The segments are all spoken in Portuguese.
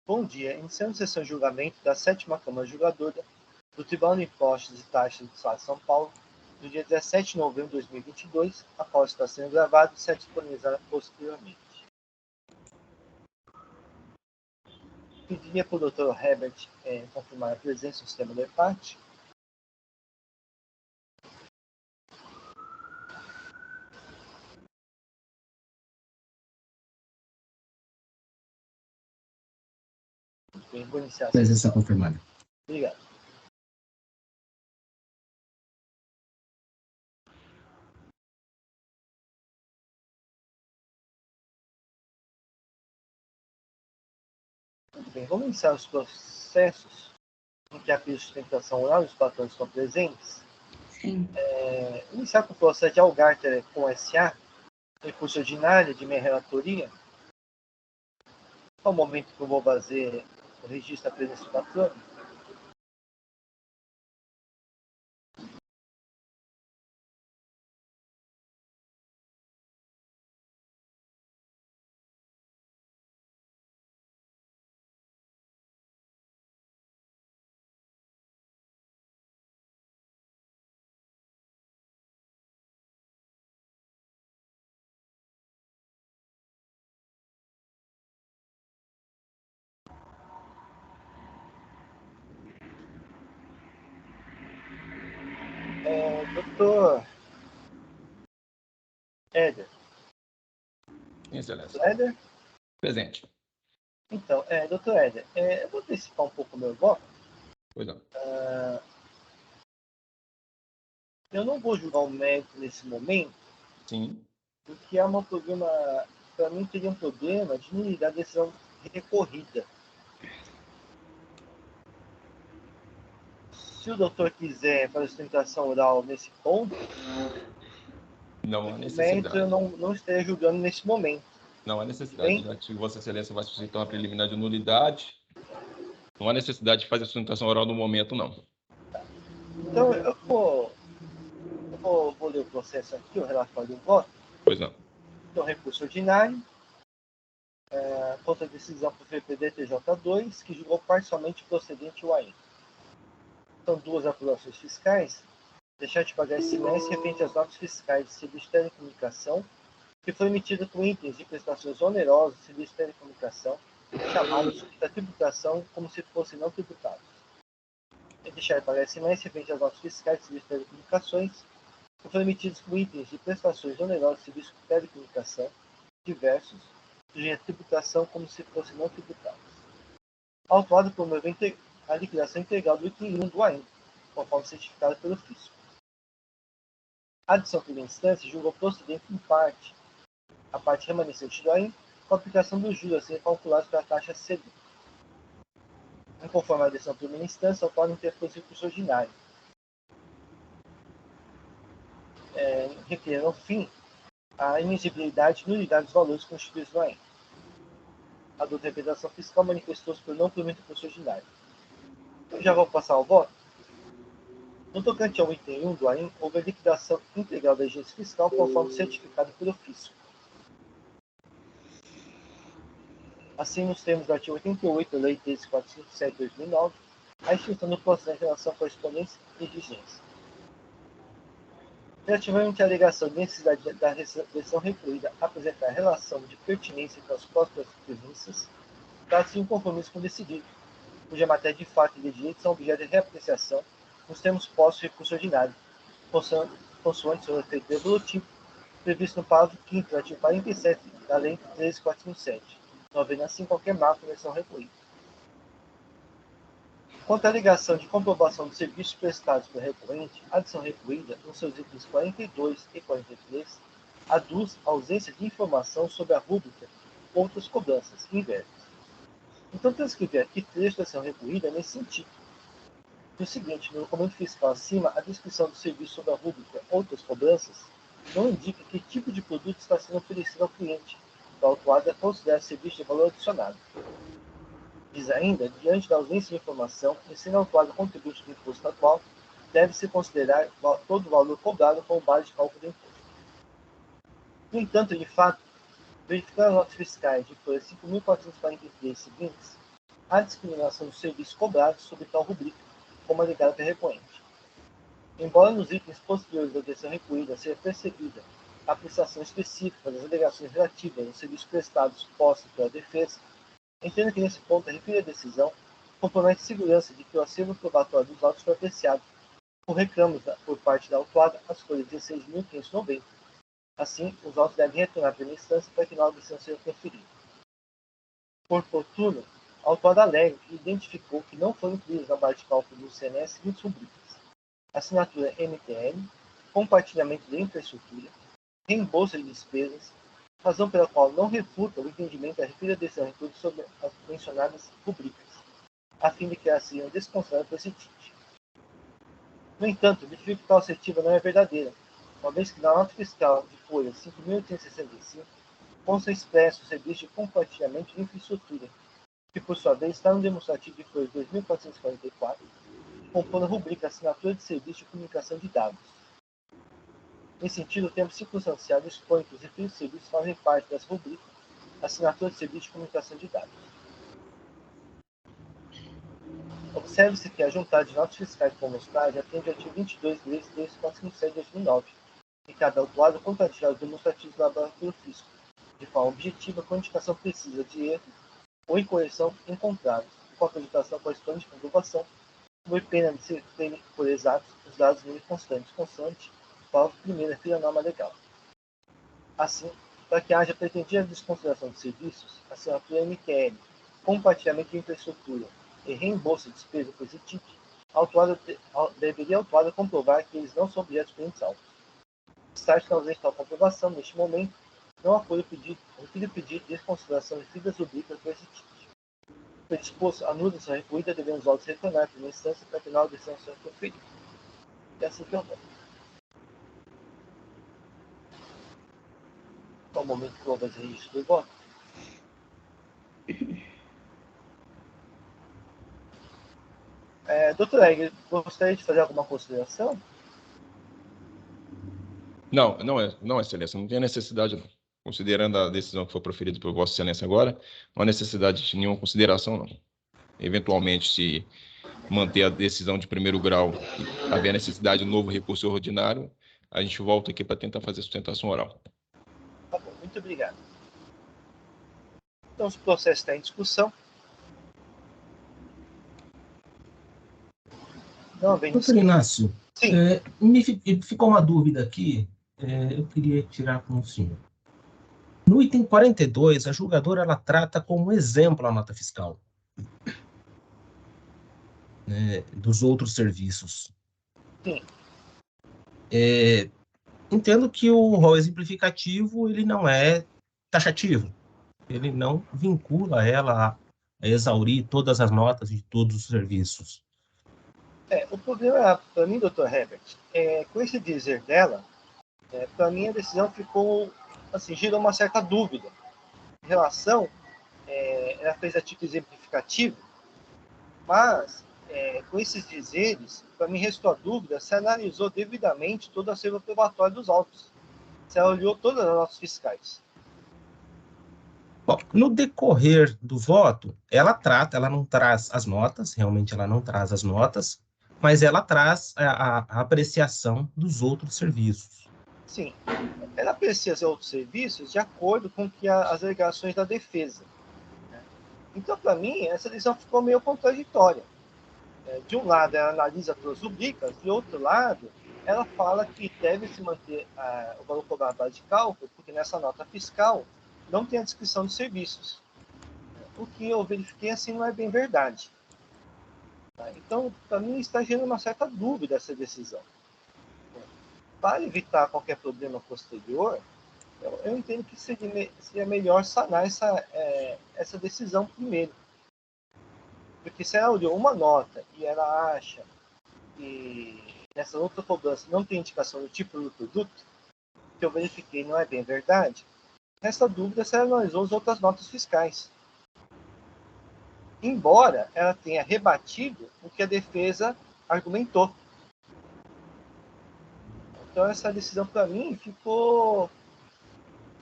Bom dia, iniciando a sessão de julgamento da 7ª Câmara Julgadora do Tribunal de Impostos e Taxas do Estado de São Paulo, no dia 17 de novembro de 2022, a qual está sendo gravada e será disponibilizada posteriormente. Pediria para o Dr. Herbert confirmar a presença no sistema do EPAT. Bem, vou iniciar a sessão. Presença confirmada. Obrigado. Muito bem, vamos iniciar os processos em que a pedido de sustentação oral e os patrões estão presentes. Sim. Iniciar com o processo de Algar Telecom S.A., recurso ordinário de minha relatoria. Qual o momento que eu vou fazer o registro da presença do patrão? Doutor Éder. Excelência. Éder? Presente. Então, doutor Éder, eu vou antecipar um pouco o meu voto. Pois não. Eu não vou julgar o mérito nesse momento, Sim. porque há um problema, para mim teria um problema de nulidade da decisão recorrida. Se o doutor quiser fazer sustentação oral nesse ponto, Não há o necessidade. mérito eu não estaria julgando nesse momento. Não há necessidade. Bem? Já que Vossa Excelência vai suscitar uma preliminar de nulidade, não há necessidade de fazer a sustentação oral no momento, não. Então, eu vou ler o processo aqui, o relatório do voto. Pois não. Então, recurso ordinário, contra a decisão por PPD-TJ2, que julgou parcialmente procedente o AIM. São duas apurações fiscais, deixar de pagar ICMS referente às notas fiscais de serviço de telecomunicação, que foi emitida com itens de prestações onerosas de serviço de telecomunicação, chamados da tributação como se fossem não tributados. E deixar de pagar ICMS referente às notas fiscais de serviço de telecomunicações, que foram emitidos com itens de prestações onerosas de serviço de telecomunicação, diversos, sujeito a tributação como se fossem não tributados. Autuado promove a liquidação integral do item 1 do AIM, conforme certificado pelo fisco. A adição primeira instância julgou procedente em parte a parte remanescente do AIM com a aplicação dos juros a serem calculados pela taxa Selic. Conforme a decisão primeira instância, autuado interpôs recurso ordinário. Requerendo, ao fim, a inexigibilidade e nulidade dos valores constituídos no AIM. A dúvida de interpretação fiscal manifestou-se por não provimento do recurso ordinário. Eu já vou passar ao voto. No tocante ao item 1 do AIM, houve a liquidação integral da agência fiscal conforme certificado pelo fisco. Assim, nos termos do artigo 88 da Lei 13.457/2009, a extinção do processo em relação à correspondência e exigência. Relativamente à alegação de necessidade da decisão requerida apresentar relação de pertinência com as próximas premissas, trata-se de um compromisso com o decidido, cuja matéria de fato e de direito são objeto de reapreciação nos termos postos de recurso ordinário, consoante seu efeito devolutivo, previsto no parágrafo 5º do artigo 47 da Lei 13.457, não havendo assim qualquer marco na decisão requerida. Quanto à alegação de comprovação dos serviços prestados pelo recorrente, a decisão requerida, nos seus itens 42 e 43, aduz a ausência de informação sobre a rúbrica outras cobranças inversas. Então, transcrever aqui trecho da decisão requerida nesse sentido. No seguinte, no documento fiscal acima, a descrição do serviço sobre a rúbrica outras cobranças não indica que tipo de produto está sendo oferecido ao cliente, que a autuada considera serviço de valor adicionado. Diz ainda, diante da ausência de informação, o sendo autuado contribuinte do imposto estadual, deve-se considerar todo o valor cobrado como base de cálculo do imposto. No entanto, de fato, verificando as notas fiscais de folha 5.443 seguintes, há discriminação dos serviços cobrados sobre tal rubrica, como alegado pelo repoente. Embora nos itens posteriores da objeção recolhida seja percebida a apreciação específica das alegações relativas aos serviços prestados postos pela defesa, entendo que nesse ponto a referida decisão compromete a segurança de que o acervo probatório dos autos foi apreciado por reclamos por parte da autuada às folhas 16.590. Assim, os autos devem retornar para a instância para que nova decisão seja proferida. Por oportuno, a autuada alega que identificou que não foram incluídos na base de cálculo do CNS seguintes rubricas: assinatura MTL, compartilhamento de infraestrutura, reembolso de despesas, razão pela qual não refuta o entendimento da referida decisão recolhida sobre as mencionadas rubricas, a fim de que elas sejam desconsideradas por esse TIT. No entanto, verifico que tal assertiva não é verdadeira, uma vez que na nota fiscal de folha 5.865 consta expresso o serviço de compartilhamento de infraestrutura, que por sua vez está no demonstrativo de folha 2.444, compondo a rubrica assinatura de serviço de comunicação de dados. Nesse sentido, o termo circunstanciado expõe que os referidos serviços fazem parte das rubricas assinatura de serviço de comunicação de dados. Observe-se que a juntada de notas fiscais com amostragem atende ao artigo 22 da Lei 3457 de 2009, e cada autuado compartilhar os demonstrativos elaborados pelo fisco, de forma objetiva, com indicação precisa de erro ou incorreção encontrados, com a acreditação correspondente à comprovação, sob pena de ser por exatos os dados mínimos constantes, consoante parágrafo 1º da norma legal. Assim, para que haja pretendida desconsideração de serviços, assinatura MQL, compartilhamento de infraestrutura e reembolso de despesa por esse tipo, deveria a autuada comprovar que eles não são objetos pendentes autos. Estar que ausente tal comprovação, neste momento, não acolhe o pedido de desconsideração de fitas rubricas por esse tipo. Predisposto, anula sua recolhida, devendo os autos retornar para uma instância para que nova decisão seja proferida. É assim que eu vou. Qual o momento que eu vou fazer registro do voto? Doutor Egger, gostaria de fazer alguma consideração? Não, Excelência, não tem necessidade, não. Considerando a decisão que foi proferida por Vossa Excelência agora, não há necessidade de nenhuma consideração, não. Eventualmente, se manter a decisão de primeiro grau e haver necessidade de um novo recurso ordinário, a gente volta aqui para tentar fazer sustentação oral. Tá bom, muito obrigado. Então, o processo está em discussão. Não vem Doutor Inácio, Sim. ficou uma dúvida aqui, eu queria tirar com o senhor. No item 42, a julgadora ela trata como exemplo a nota fiscal, né, dos outros serviços. Sim. Entendo que o rol exemplificativo ele não é taxativo, ele não vincula ela a exaurir todas as notas de todos os serviços. O problema, para mim, doutor Herbert, com esse dizer dela, para mim a decisão ficou, assim, gerou uma certa dúvida em relação, ela fez a título exemplificativo, mas com esses dizeres, para mim restou a dúvida se analisou devidamente todo o acervo probatório dos autos, se ela olhou todas as notas fiscais. Bom, no decorrer do voto, ela não traz as notas, realmente ela não traz as notas, mas ela traz a apreciação dos outros serviços. Sim, ela aprecia os outros serviços de acordo com que as alegações da defesa. Então, para mim, essa decisão ficou meio contraditória. De um lado, ela analisa todas as rubricas, de outro lado, ela fala que deve se manter o valor cobrado na base de cálculo, porque nessa nota fiscal não tem a descrição de serviços. O que eu verifiquei assim não é bem verdade. Então, para mim, está gerando uma certa dúvida essa decisão. Para evitar qualquer problema posterior, eu entendo que seria melhor sanar essa decisão primeiro. Porque se ela olhou uma nota e ela acha que nessa outra cobrança não tem indicação do tipo do produto, que eu verifiquei não é bem verdade, resta dúvida se ela analisou as outras notas fiscais. Embora ela tenha rebatido o que a defesa argumentou. Então essa decisão para mim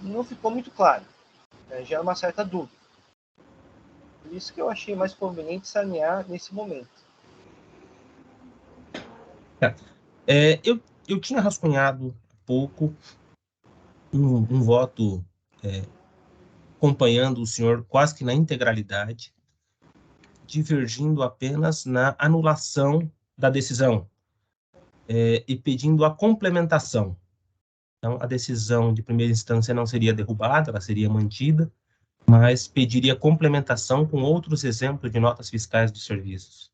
não ficou muito clara. Gera uma certa dúvida. Por Por isso que eu achei mais conveniente sanear nesse momento. Eu tinha rascunhado há pouco um voto acompanhando o senhor quase que na integralidade, divergindo apenas na anulação da decisão e pedindo a complementação. Então, a decisão de primeira instância não seria derrubada, ela seria mantida, mas pediria complementação com outros exemplos de notas fiscais dos serviços.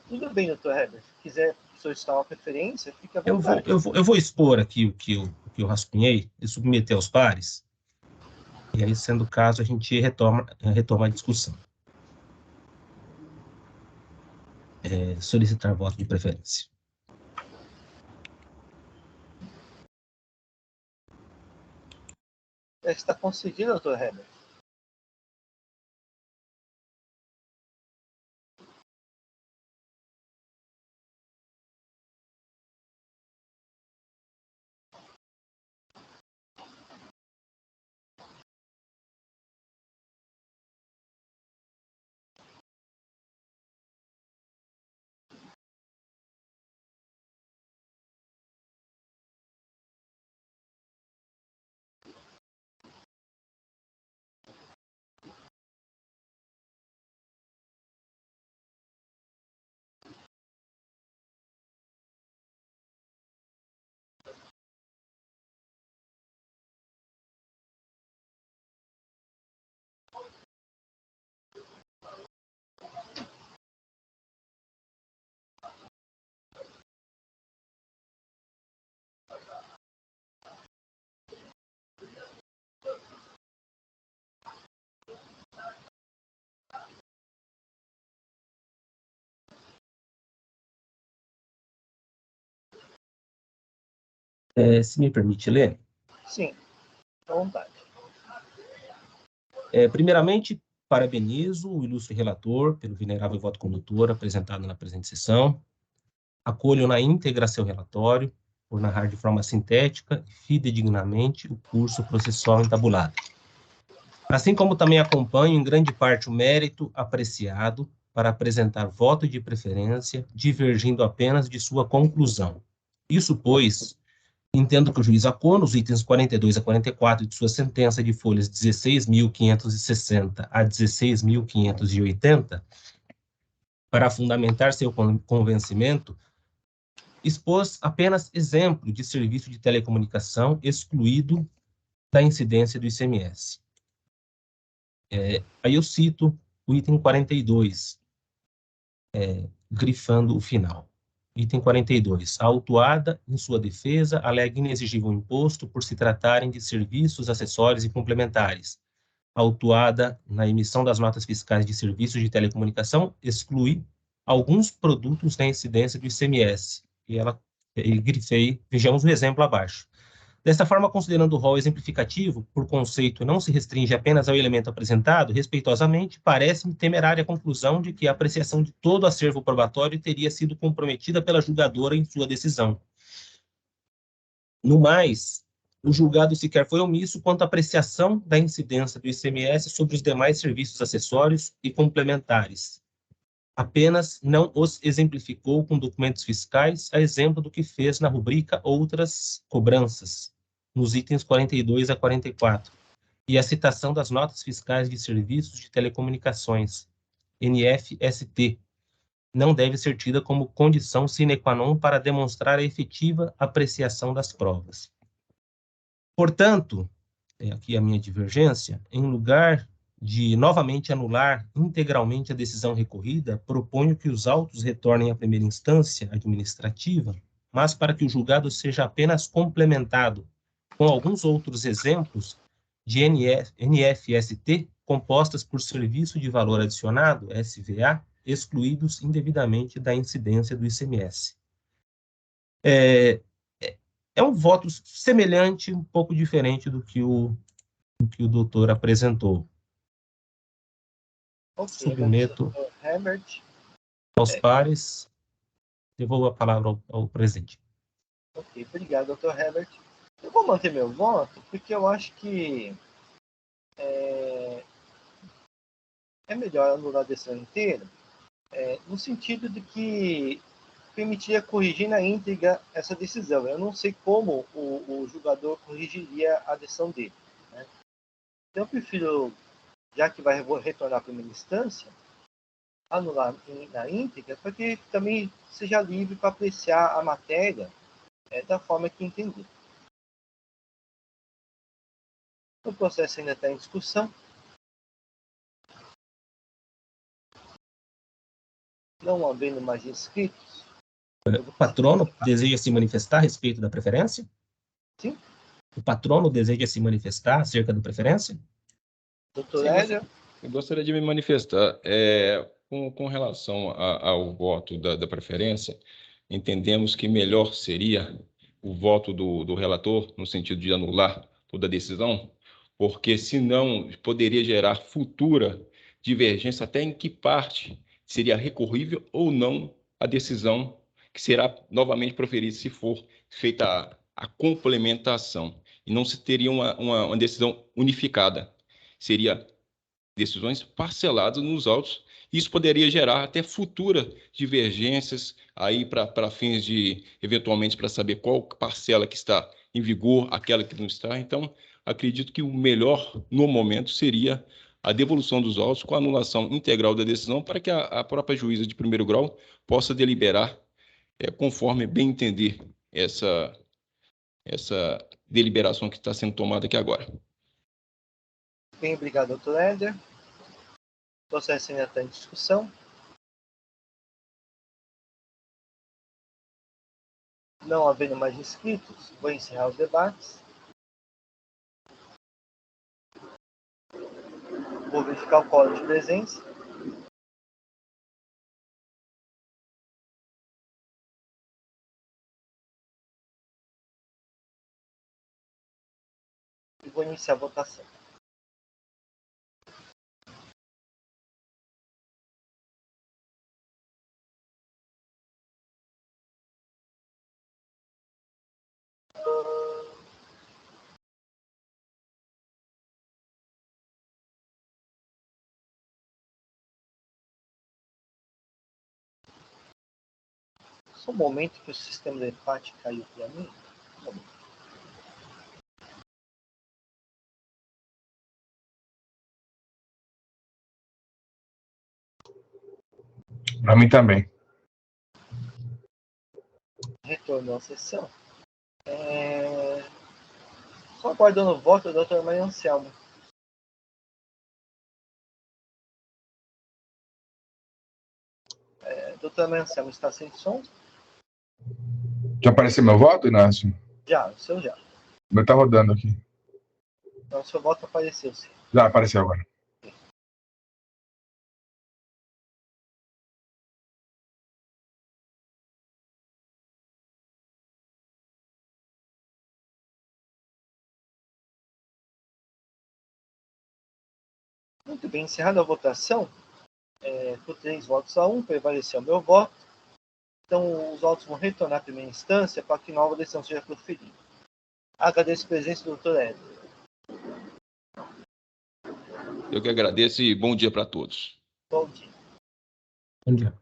Tudo bem, doutor Heber. Se quiser solicitar uma preferência, fique à vontade. Eu vou expor aqui o que eu rascunhei e submeter aos pares, e aí, sendo o caso, a gente retoma a discussão. Solicitar voto de preferência. Está concedido, doutor Heber. Se me permite ler. Sim, à vontade. Primeiramente, parabenizo o ilustre relator pelo venerável voto condutor apresentado na presente sessão. Acolho na íntegra seu relatório, por narrar de forma sintética e fidedignamente o curso processual entabulado. Assim como também acompanho em grande parte o mérito apreciado para apresentar voto de preferência, divergindo apenas de sua conclusão. Isso, pois, entendo que o juiz Acon, nos itens 42 a 44 de sua sentença de folhas 16.560 a 16.580, para fundamentar seu convencimento, expôs apenas exemplo de serviço de telecomunicação excluído da incidência do ICMS. Aí eu cito o item 42, grifando o final. Item 42. A autuada, em sua defesa, alega inexigível imposto por se tratarem de serviços, acessórios e complementares. A autuada, na emissão das notas fiscais de serviços de telecomunicação, exclui alguns produtos da incidência do ICMS. E grifei, vejamos o exemplo abaixo. Desta forma, considerando o rol exemplificativo, por conceito não se restringe apenas ao elemento apresentado, respeitosamente, parece-me temerária a conclusão de que a apreciação de todo o acervo probatório teria sido comprometida pela julgadora em sua decisão. No mais, o julgado sequer foi omisso quanto à apreciação da incidência do ICMS sobre os demais serviços acessórios e complementares. Apenas não os exemplificou com documentos fiscais, a exemplo do que fez na rubrica Outras Cobranças, nos itens 42 a 44, e a citação das notas fiscais de serviços de telecomunicações, NFST, não deve ser tida como condição sine qua non para demonstrar a efetiva apreciação das provas. Portanto, aqui a minha divergência, em lugar de novamente anular integralmente a decisão recorrida, proponho que os autos retornem à primeira instância administrativa, mas para que o julgado seja apenas complementado com alguns outros exemplos de NFST compostas por serviço de valor adicionado, SVA, excluídos indevidamente da incidência do ICMS. É um voto semelhante, um pouco diferente do que o doutor apresentou. Okay, Submeto aos pares. Devolvo a palavra ao presidente. Ok, obrigado, doutor Herbert. Eu vou manter meu voto porque eu acho que é melhor anular a decisão inteira, no sentido de que permitiria corrigir na íntegra essa decisão. Eu não sei como o julgador corrigiria a decisão dele, né? Então, eu prefiro, já que vai retornar à primeira instância, anular na íntegra, para que também seja livre para apreciar a matéria da forma que entender. O processo ainda está em discussão. Não havendo mais inscritos. O patrono deseja se manifestar a respeito da preferência? Sim. O patrono deseja se manifestar acerca da preferência? Doutor Hélio? Eu gostaria de me manifestar. Com relação ao voto da preferência, entendemos que melhor seria o voto do relator, no sentido de anular toda a decisão, porque senão poderia gerar futura divergência até em que parte seria recorrível ou não a decisão que será novamente proferida se for feita a complementação. E não se teria uma decisão unificada. Seria decisões parceladas nos autos. Isso poderia gerar até futuras divergências aí para fins de, eventualmente, para saber qual parcela que está em vigor, aquela que não está. Então, acredito que o melhor no momento seria a devolução dos autos com a anulação integral da decisão para que a própria juíza de primeiro grau possa deliberar conforme bem entender essa deliberação que está sendo tomada aqui agora. Bem, obrigado, doutor Éder. O processo ainda está em discussão. Não havendo mais inscritos, vou encerrar os debates. Vou verificar o quórum de presença. E vou iniciar a votação. Só um momento que o sistema de empate caiu para mim. Para mim também. Retornou à sessão. Só aguardando o voto do doutor Maria Anselmo. Doutor Maria Anselmo está sem som? Já apareceu meu voto, Inácio? Já, o seu já. O meu tá rodando aqui. Então, o seu voto apareceu, sim. Já apareceu agora. Muito bem, encerrada a votação, por 3 votos a 1, prevaleceu o meu voto. Então, os autos vão retornar à primeira instância para que nova decisão seja proferida. Agradeço a presença do Dr. Éder. Eu que agradeço e bom dia para todos. Bom dia. Bom dia.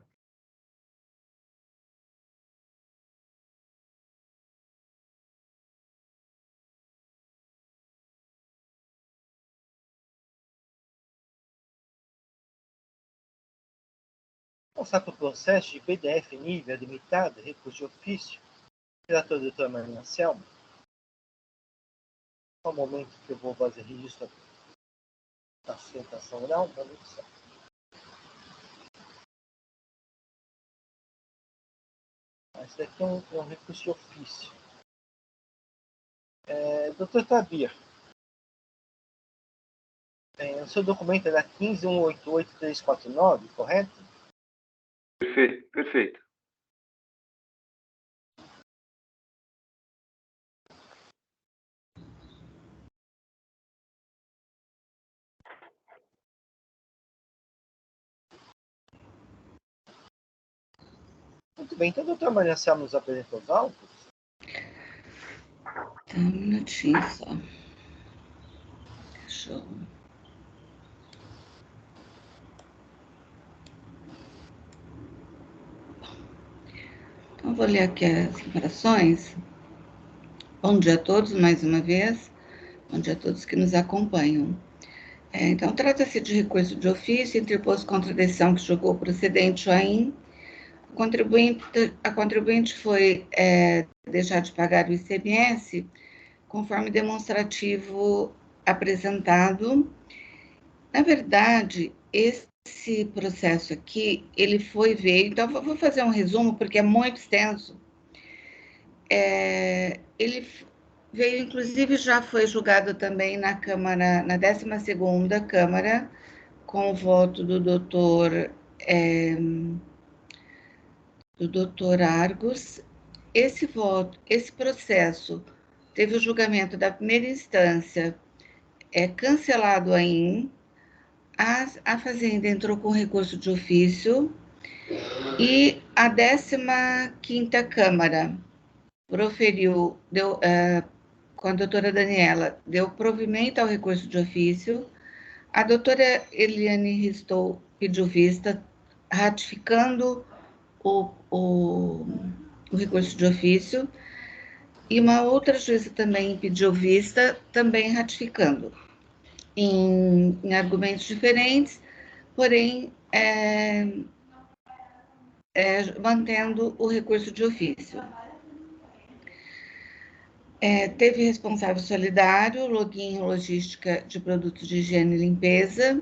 Passar para o processo de PDF nível limitado, recurso de ofício, relator do Dr. Maria Anselmo. Só um momento que eu vou fazer registro da sustentação oral, um momento só. Esse daqui é um recurso de ofício. Dr. Tabir, o seu documento é da 15.188.349, correto? Perfeito, perfeito. Muito bem, então o Dr. Maria Anselmo nos apresentou os autos. Tá, um minutinho só. Deixa eu... Então, vou ler aqui as informações. Bom dia a todos, mais uma vez. Bom dia a todos que nos acompanham. Então, trata-se de recurso de ofício interposto contra a decisão que julgou procedente o AIN. A contribuinte foi deixar de pagar o ICMS conforme demonstrativo apresentado. Na verdade, esse processo aqui, ele veio, então vou fazer um resumo, porque é muito extenso. Ele veio, inclusive, já foi julgado também na Câmara, na 12ª Câmara, com o voto do doutor Argos. Esse processo teve o julgamento da primeira instância, cancelado AIN. A Fazenda entrou com recurso de ofício e a 15ª Câmara proferiu, com a doutora Daniela, deu provimento ao recurso de ofício. A doutora Eliane Ristou pediu vista, ratificando o recurso de ofício, e uma outra juíza também pediu vista, também ratificando, em argumentos diferentes, porém, mantendo o recurso de ofício. Teve responsável solidário, login logística de produtos de higiene e limpeza,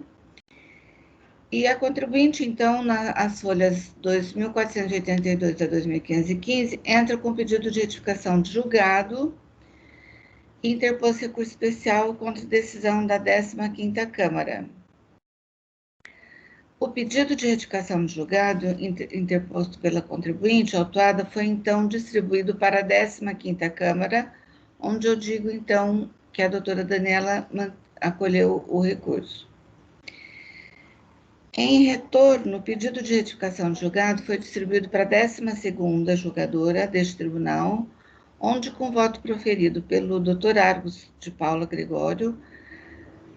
e a contribuinte, então, nas folhas 2.482 a 2.515, entra com pedido de retificação de julgado e interpôs recurso especial contra a decisão da 15ª Câmara. O pedido de retificação de julgado interposto pela contribuinte autuada foi, então, distribuído para a 15ª Câmara, onde eu digo, então, que a doutora Daniela acolheu o recurso. Em retorno, o pedido de retificação de julgado foi distribuído para a 12ª julgadora deste tribunal, onde, com voto proferido pelo Dr. Argos de Paula Gregório,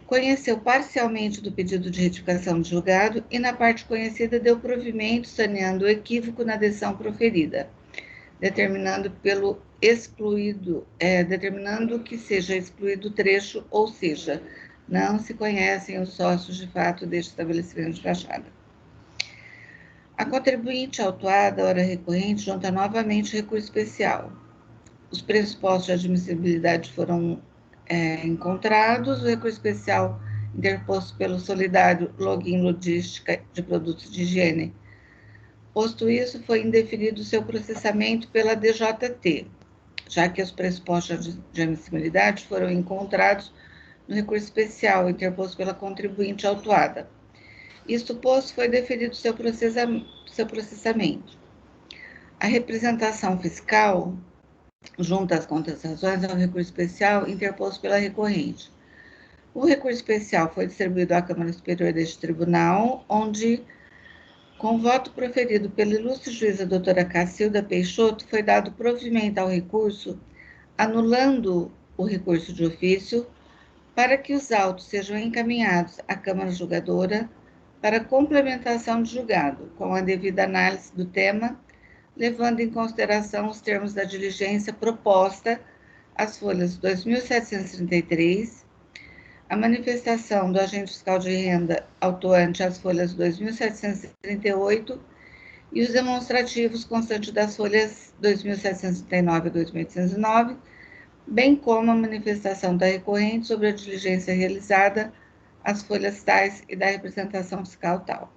conheceu parcialmente do pedido de retificação de julgado e, na parte conhecida, deu provimento, saneando o equívoco na decisão proferida, determinando que seja excluído o trecho, ou seja, não se conhecem os sócios de fato deste estabelecimento de fachada. A contribuinte autuada, ora recorrente, junta novamente recurso especial. Os pressupostos de admissibilidade foram encontrados. O recurso especial interposto pelo solidário login logística de produtos de higiene. Posto isso, foi indeferido seu processamento pela DJT, já que os pressupostos de admissibilidade foram encontrados no recurso especial interposto pela contribuinte autuada. Isto posto, foi deferido seu processamento. A representação fiscal, junto às contestações, é um recurso especial interposto pela recorrente. O recurso especial foi distribuído à Câmara Superior deste tribunal, onde, com voto proferido pela ilustre juíza doutora Cacilda Peixoto, foi dado provimento ao recurso, anulando o recurso de ofício, para que os autos sejam encaminhados à Câmara Julgadora para complementação de julgado, com a devida análise do tema, levando em consideração os termos da diligência proposta, as folhas 2.733, a manifestação do agente fiscal de renda autuante, as folhas 2.738, e os demonstrativos constantes das folhas 2.739 a 2.809, bem como a manifestação da recorrente sobre a diligência realizada, as folhas tais e da representação fiscal tal.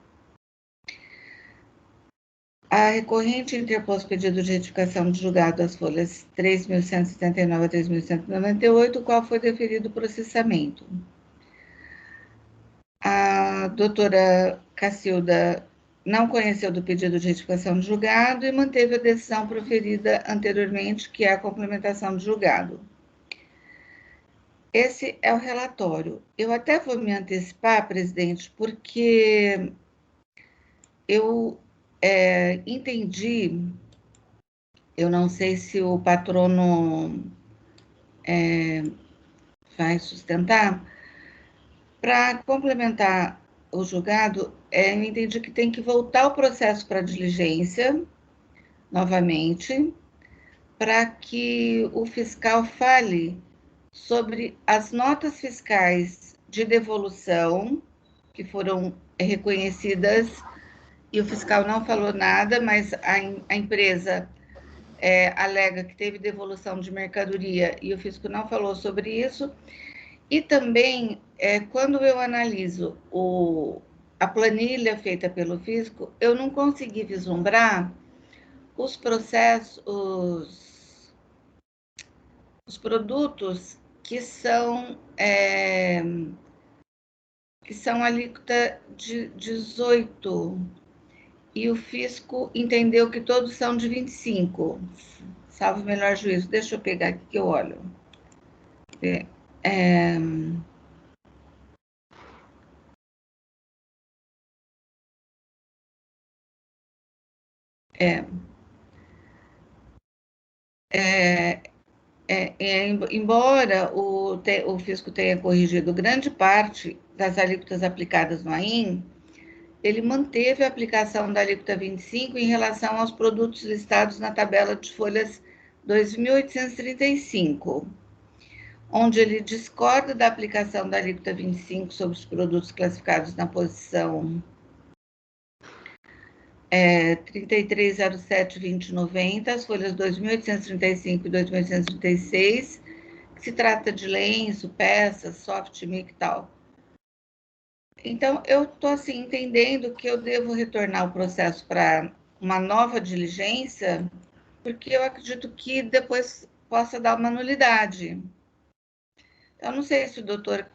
A recorrente interpôs pedido de retificação de julgado às folhas 3.179 a 3.198, o qual foi deferido o processamento. A doutora Cacilda não conheceu do pedido de retificação de julgado e manteve a decisão proferida anteriormente, que é a complementação de julgado. Esse é o relatório. Eu até vou me antecipar, presidente, porque eu entendi, eu não sei se o patrono vai sustentar, para complementar o julgado, eu entendi que tem que voltar o processo para diligência, novamente, para que o fiscal fale sobre as notas fiscais de devolução que foram reconhecidas, e o fiscal não falou nada, mas a empresa alega que teve devolução de mercadoria e o fisco não falou sobre isso. E também, quando eu analiso a planilha feita pelo fisco, eu não consegui vislumbrar os processos, os produtos que são alíquota de 18, e o fisco entendeu que todos são de 25, salvo o melhor juízo. Deixa eu pegar aqui que eu olho. Embora o fisco tenha corrigido grande parte das alíquotas aplicadas no AIM, ele manteve a aplicação da alíquota 25 em relação aos produtos listados na tabela de folhas 2.835, onde ele discorda da aplicação da alíquota 25 sobre os produtos classificados na posição 3307-2090, as folhas 2.835 e 2.836, que se trata de lenço, peças, soft mic e tal. Então, eu estou assim, entendendo que eu devo retornar o processo para uma nova diligência, porque eu acredito que depois possa dar uma nulidade. Eu não sei se o doutor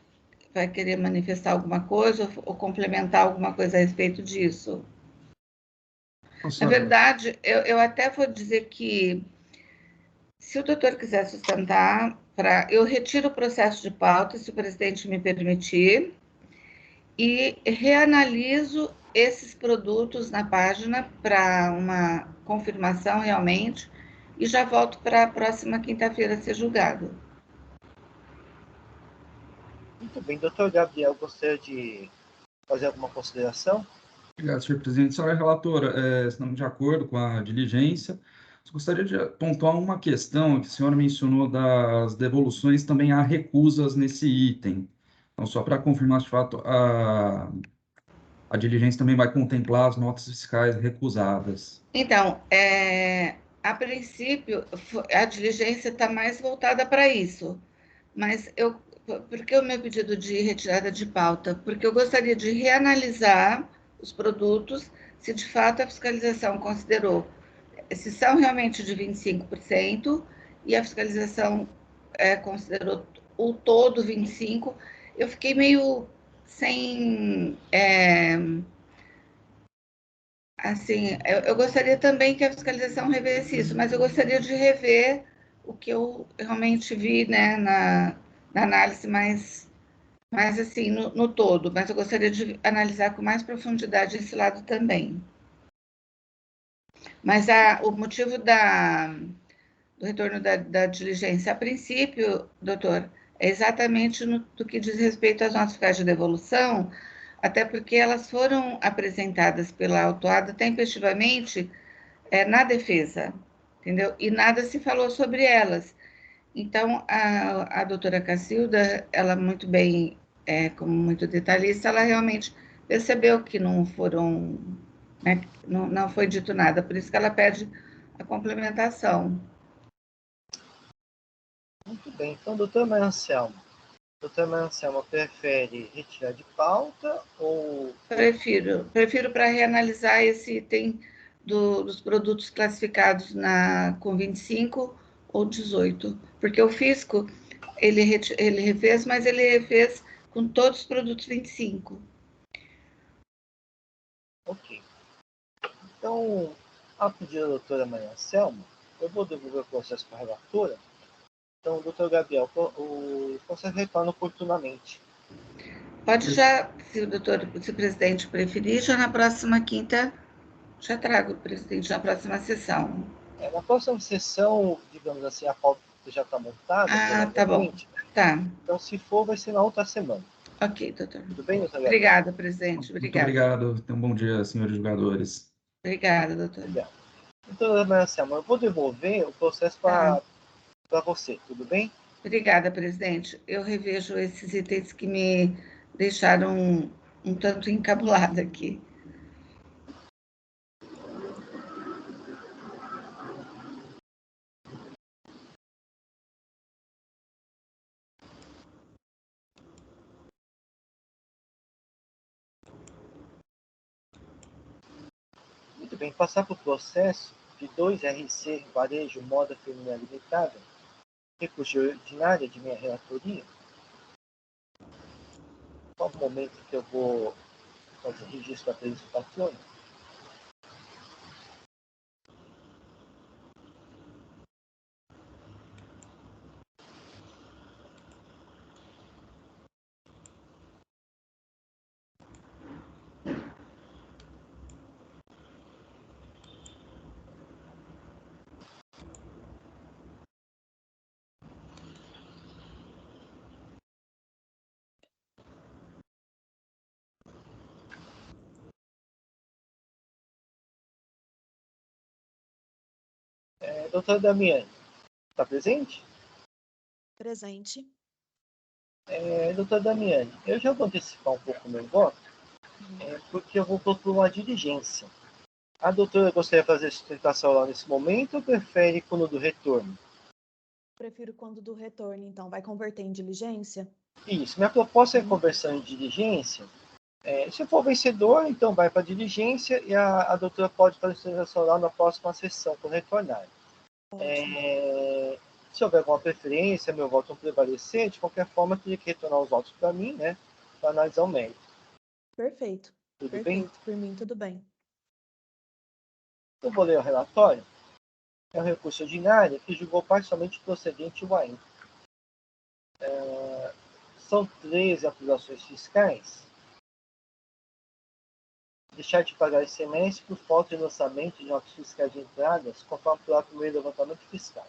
vai querer manifestar alguma coisa ou complementar alguma coisa a respeito disso. Na verdade, eu até vou dizer que, se o doutor quiser sustentar, eu retiro o processo de pauta, se o presidente me permitir, e reanaliso esses produtos na página para uma confirmação realmente, e já volto para a próxima quinta-feira ser julgado. Muito bem, doutor Gabriel, gostaria de fazer alguma consideração? Obrigado, senhor presidente. Senhora relatora, estamos de acordo com a diligência. Gostaria de pontuar uma questão que a senhora mencionou das devoluções, também há recusas nesse item. Então, só para confirmar de fato, a diligência também vai contemplar as notas fiscais recusadas. Então, a princípio, a diligência está mais voltada para isso, mas por que o meu pedido de retirada de pauta? Porque eu gostaria de reanalisar os produtos, se de fato a fiscalização considerou, se são realmente de 25%, e a fiscalização considerou o todo 25%, eu fiquei meio sem... assim, eu gostaria também que a fiscalização revesse isso, mas eu gostaria de rever o que eu realmente vi, né, na análise mais assim, no todo, mas eu gostaria de analisar com mais profundidade esse lado também. Mas o motivo do retorno da diligência, a princípio, doutor, é exatamente no que diz respeito às notas fiscais de devolução, até porque elas foram apresentadas pela autuada tempestivamente na defesa, entendeu? E nada se falou sobre elas. Então, a doutora Cacilda, ela muito bem, como muito detalhista, ela realmente percebeu que não foram, né, não foi dito nada, por isso que ela pede a complementação. Muito bem, então, doutor Maria Anselmo, prefere retirar de pauta ou... Prefiro para reanalisar esse item dos produtos classificados com 25 ou 18, porque o fisco, ele refez, mas ele refez com todos os produtos 25. Ok. Então, a pedido da doutora Maria Anselmo, eu vou devolver o processo para a relatora. Então, doutor Gabriel, o processo retorna oportunamente. Pode já, se o presidente preferir, já na próxima quinta, já trago o presidente na próxima sessão. Na próxima sessão, digamos assim, a pauta já está montada. Tá bom. Tá. Então, se for, vai ser na outra semana. Ok, doutor. Tudo bem, doutor Gabriel? Obrigada, presidente. Muito obrigado. Tenham um bom dia, senhores jogadores. Obrigada, doutor. Obrigado. Então, Marcelo, eu vou devolver o processo para você, tudo bem? Obrigada, presidente. Eu revejo esses itens que me deixaram um tanto encabulada aqui. Muito bem, passar para o processo de 2RC Varejo Moda Feminina Limitada, recurso ordinário de minha relatoria. Qual o momento que eu vou fazer registro da presença do patrono? Doutora Damiane, está presente? Presente. Doutora Damiane, eu já vou antecipar um pouco o meu voto, porque eu vou propor uma diligência. A doutora gostaria de fazer a sustentação lá nesse momento ou prefere quando do retorno? Prefiro quando do retorno, então. Vai converter em diligência? Isso, minha proposta é conversão em diligência. Se for vencedor, então vai para a diligência e a doutora pode fazer a sustentação lá na próxima sessão, quando retornar. Se houver alguma preferência, meu voto não prevalecer, de qualquer forma, eu teria que retornar os votos para mim, né, para analisar o mérito. Perfeito. Tudo Perfeito. bem? Por mim, tudo bem. Eu vou ler o relatório. É um recurso ordinário que julgou parcialmente procedente o AIM. São 13 acusações fiscais. Deixar de pagar ICMS por falta de lançamento de notas fiscais de entradas, conforme apurado por meio do levantamento fiscal.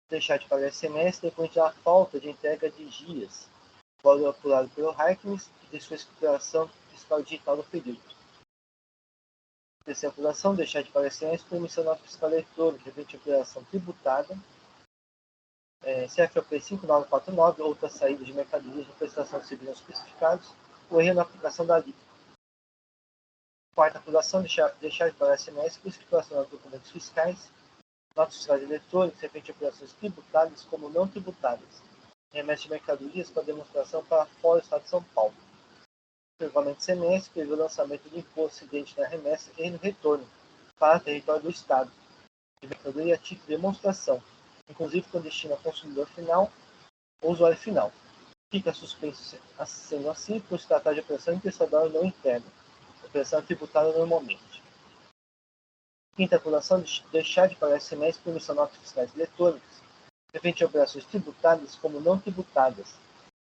Deixar de pagar ICMS depois da falta de entrega de GIAs, valor apurado pelo Harkness e de sua escrituração fiscal digital no período. Terceira apuração, deixar de pagar ICMS por emissão de nota fiscal eletrônica, referente à operação tributada, CFOP 5949, outras saídas de mercadorias de prestação de serviços especificados, ou erro na aplicação da alíquota. Quarta apuração, deixar de pagar ICMS por escrituração de documentos fiscais, notas fiscais eletrônicas, referente a operações tributadas como não tributadas, remessa de mercadorias para demonstração para fora do Estado de São Paulo. Regulamento ICMS prevê o lançamento do imposto incidente na remessa e no retorno para o território do Estado, de mercadoria a título de demonstração, inclusive com destino ao consumidor final ou usuário final. Fica suspenso sendo assim por se tratar de operação impessoal e não interna, operação tributada normalmente. Quinta apuração, deixar de pagar ICMS por emissão de notas fiscais eletrônicas, referente a operações tributadas como não tributadas,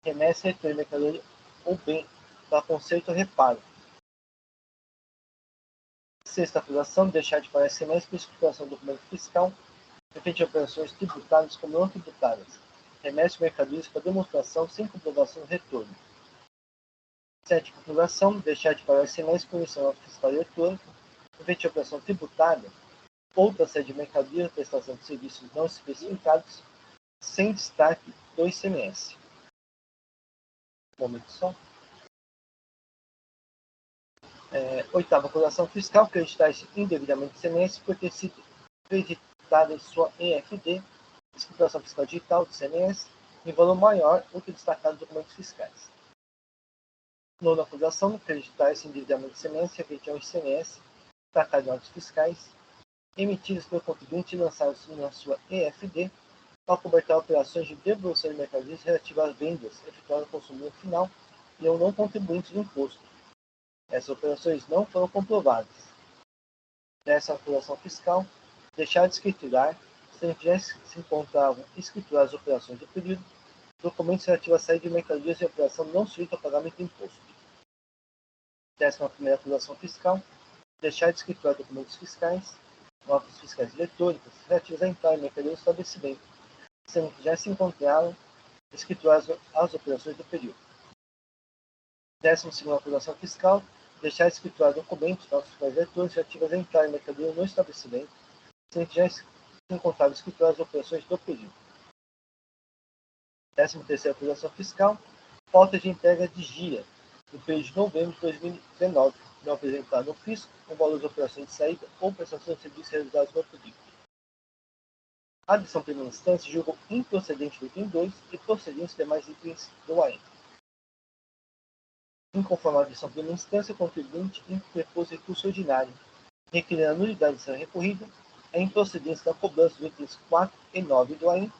remessa, retorno de mercadoria ou bem para conserto ou reparo. Sexta apuração, deixar de pagar ICMS por escrituração do documento fiscal, referente a operações tributadas como não tributadas, remessa mercadorias para demonstração sem comprovação do retorno. Sétima apuração, deixar de pagar ICMS por emissão de nota fiscal eletrônica, referente a operação tributada, outra série de mercadorias, prestação de serviços não especificados, sem destaque do ICMS. Momento só. Oitava, apuração fiscal, acreditar-se indevidamente ICMS por ter sido acreditada em sua EFD, escrituração fiscal digital do ICMS, em valor maior do que destacado nos documentos fiscais. Nona apuração, acreditar-se indevidamente ICMS referente ao ICMS, destacado em notas fiscais, emitidas pelo contribuinte e lançadas na sua EFD, ao cobertar operações de devolução de mercadorias relativas às vendas efetuadas no consumidor final e ao não contribuinte do imposto. Essas operações não foram comprovadas. Nessa apuração fiscal, deixar de escriturar, se encontravam escrituradas as operações do período, documentos relativos à saída de mercadorias e operação não sujeita ao pagamento do imposto. 11ª apuração fiscal, deixar de escriturar documentos fiscais, notas fiscais eletrônicas, relativas à entrada de mercadorias do estabelecimento, sendo que já se encontraram escrituradas as operações do período. 12ª apuração fiscal, deixar escriturar documentos, notas fiscais eletrônicos relativas a entrar em mercadoria no estabelecimento, sem que já se encontrava escriturar as operações do período. 13ª apuração fiscal, falta de entrega de GIA, no período de novembro de 2019, não apresentado no fisco, com valor de operações de saída ou prestação de serviços realizados no período. A adição primeira instância julgou improcedente o item 2 e procedentes demais itens do AEM. Inconforme a adição primeira instância, o contribuinte interpôs recurso ordinário, requerendo a nulidade de ser recorrida, a improcedência da cobrança dos itens 4 e 9 do AEM,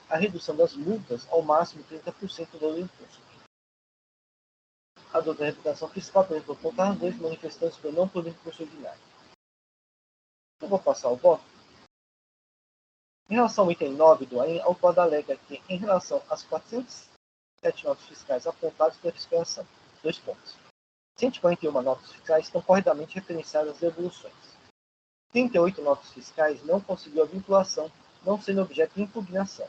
a redução das multas ao máximo de 30% do valor do imposto. A doutora reputação fiscal apresentou ponto a razões manifestando-se por não por recurso ordinário. Eu vou passar o voto. Em relação ao item 9 do AEM, a autora alega que, em relação às 407 notas fiscais apontadas pela fiscalização, 2 pontos. 141 notas fiscais estão corretamente referenciadas às devoluções. 38 notas fiscais não conseguiu a vinculação, não sendo objeto de impugnação.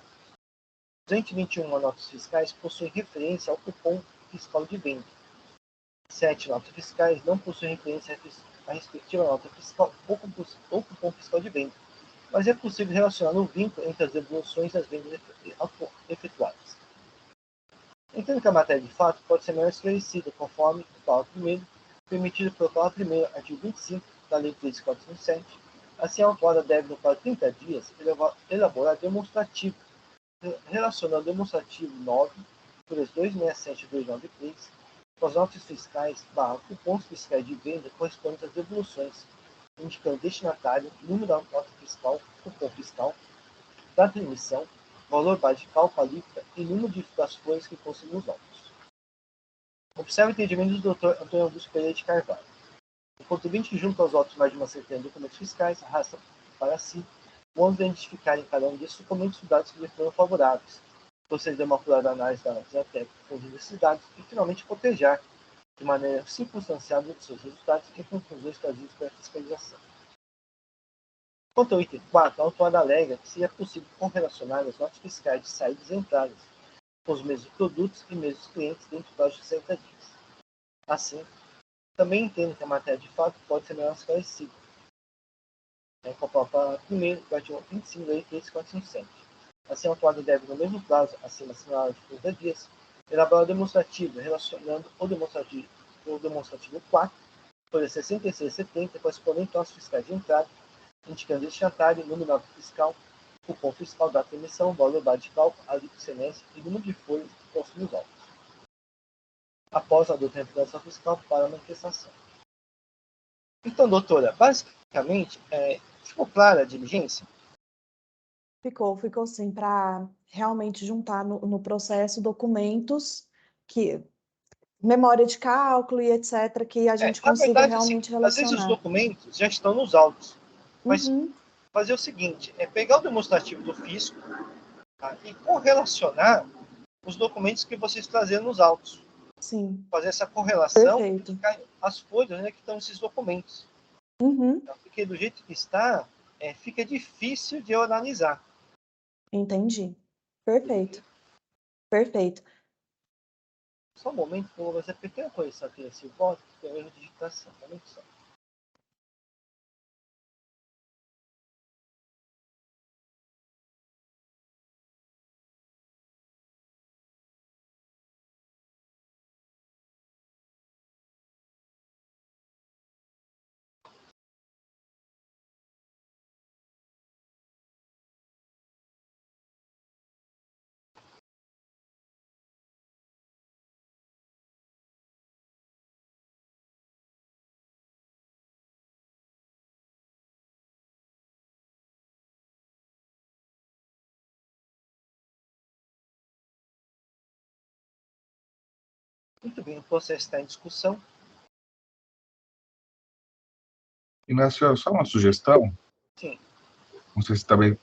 221 notas fiscais possuem referência ao cupom fiscal de venda. 7 notas fiscais não possuem referência à respectiva nota fiscal ou cupom fiscal de venda, mas é possível relacionar o vínculo entre as devoluções e as vendas efetuadas. Entendo que a matéria de fato pode ser melhor esclarecida, conforme o parágrafo 1º, permitido pelo parágrafo 1º, artigo 25 da Lei 13.407. Assim, a autora deve, no prazo de 30 dias, elaborar demonstrativo, relacionando o demonstrativo 9, por 267.293, com as notas fiscais / cupons fiscais de venda correspondentes às devoluções, indicando destinatário, número da nota fiscal, cupom fiscal, data de emissão, valor base de cálculo, alíquota e número das folhas que constam os autos. Observe o entendimento do Dr. Antônio Augusto Pereira de Carvalho. O contribuinte que junta aos autos mais de uma centena de documentos fiscais arrasta para si o ônus de identificar em cada um desses documentos os dados que lhe foram favoráveis, proceder uma apurada análise da análise técnica com as necessidades e, finalmente, cotejar de maneira circunstanciada de seus resultados e conclusões trazidas pela fiscalização. Quanto ao item 4, a autora alega que seria possível correlacionar as notas fiscais de saídas e entradas com os mesmos produtos e mesmos clientes dentro do prazo de 60 dias. Assim, também entendo que a matéria de fato pode ser melhor esclarecida. Conforme para primeiro, do artigo 25 da Lei 13.407. Assim, a autora deve, no mesmo prazo, acima assinalado de 30 dias, elaborar o demonstrativo, relacionando o demonstrativo 4, folha 66 e 70, correspondente aos fiscais de entrada, indicando destinatário, número da nota fiscal, cupom fiscal, data de emissão, valor base de cálculo, alíquota semestre e número de folhas que constam os autos. Após a doutora reputação fiscal para a manifestação. Então, doutora, basicamente, ficou clara a diligência? Ficou sim, para realmente juntar no processo documentos que memória de cálculo e etc, que a gente consiga verdade, realmente assim, relacionar. às vezes os documentos já estão nos autos, mas Uhum. fazer o seguinte, pegar o demonstrativo do fisco, tá, e correlacionar os documentos que vocês trazeram nos autos. Sim. Fazer essa correlação e Perfeito. indicar as folhas, né, que estão nesses documentos. Uhum. Tá? Porque do jeito que está, fica difícil de eu analisar. Entendi. Perfeito. Perfeito. Só um momento que eu vou fazer pequena correção aqui nesse voto, que é um erro de digitação. Momento só. Muito bem, o processo está em discussão. Inácio, só uma sugestão. Sim. Não sei se talvez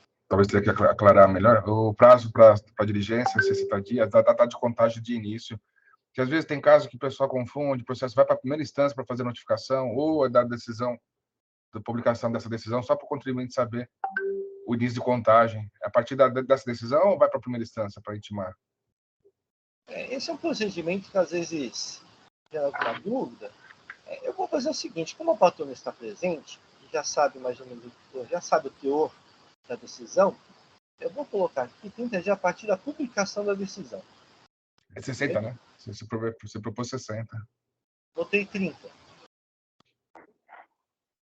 teria que aclarar melhor. O prazo para diligência, 60 dias, data de contagem de início. Porque às vezes tem casos que o pessoal confunde, o processo vai para a primeira instância para fazer notificação, ou é da decisão, da publicação dessa decisão, só para o contribuinte saber o início de contagem. A partir dessa decisão, ou vai para a primeira instância para intimar? Esse é um procedimento que às vezes gera alguma dúvida. Eu vou fazer o seguinte, como a patrona está presente, já sabe mais ou menos, já sabe o teor da decisão, eu vou colocar aqui 30 dias a partir da publicação da decisão. É 60, né? Você propôs 60. Botei 30.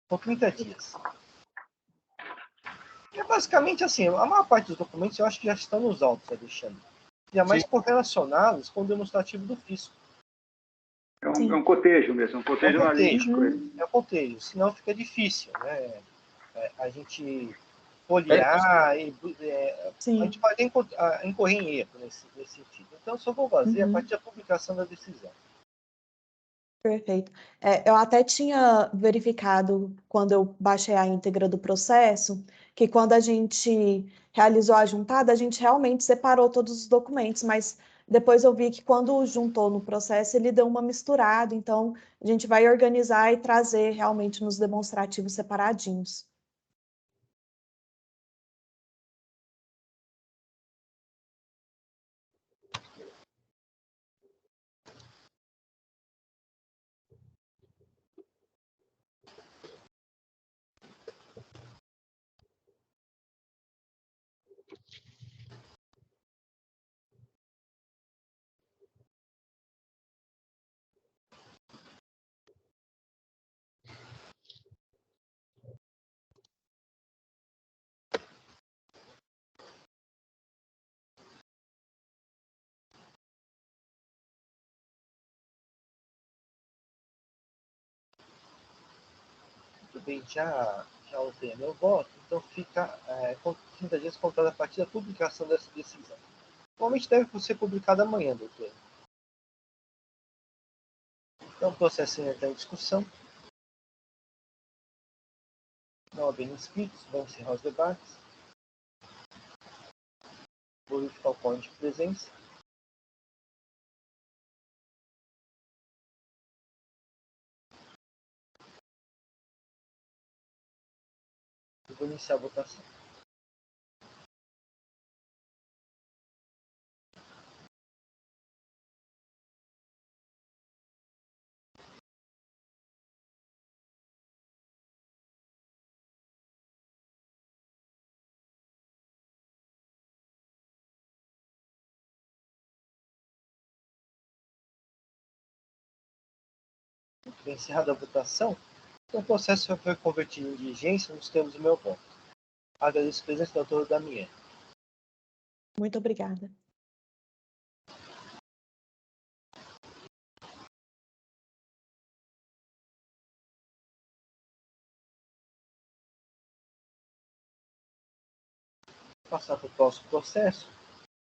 Com 30 dias. É basicamente assim, a maior parte dos documentos eu acho que já estão nos autos, Alexandre. E é mais correlacionados com o demonstrativo do fisco. É um cotejo mesmo, um cotejo analítico. É um cotejo, senão fica difícil, né? A gente folhear, a gente pode incorrer em erro nesse sentido. Então, eu só vou fazer a partir da publicação da decisão. Perfeito. Eu até tinha verificado, quando eu baixei a íntegra do processo, que quando a gente realizou a juntada, a gente realmente separou todos os documentos, mas depois eu vi que quando juntou no processo, ele deu uma misturada, então a gente vai organizar e trazer realmente nos demonstrativos separadinhos. Muito bem, já usei meu voto, então fica com 30 dias contado a partir da publicação dessa decisão. Provavelmente deve ser publicado amanhã, doutor. Então, o processo ainda está em discussão. Não havendo inscritos, vamos encerrar os debates. Vou verificar o quórum de presença. Eu vou iniciar a votação. Encerrada a votação, então o processo foi convertido em diligência nos termos do meu voto. Agradeço a presença da doutora Damier. Muito obrigada. Passar para o próximo processo.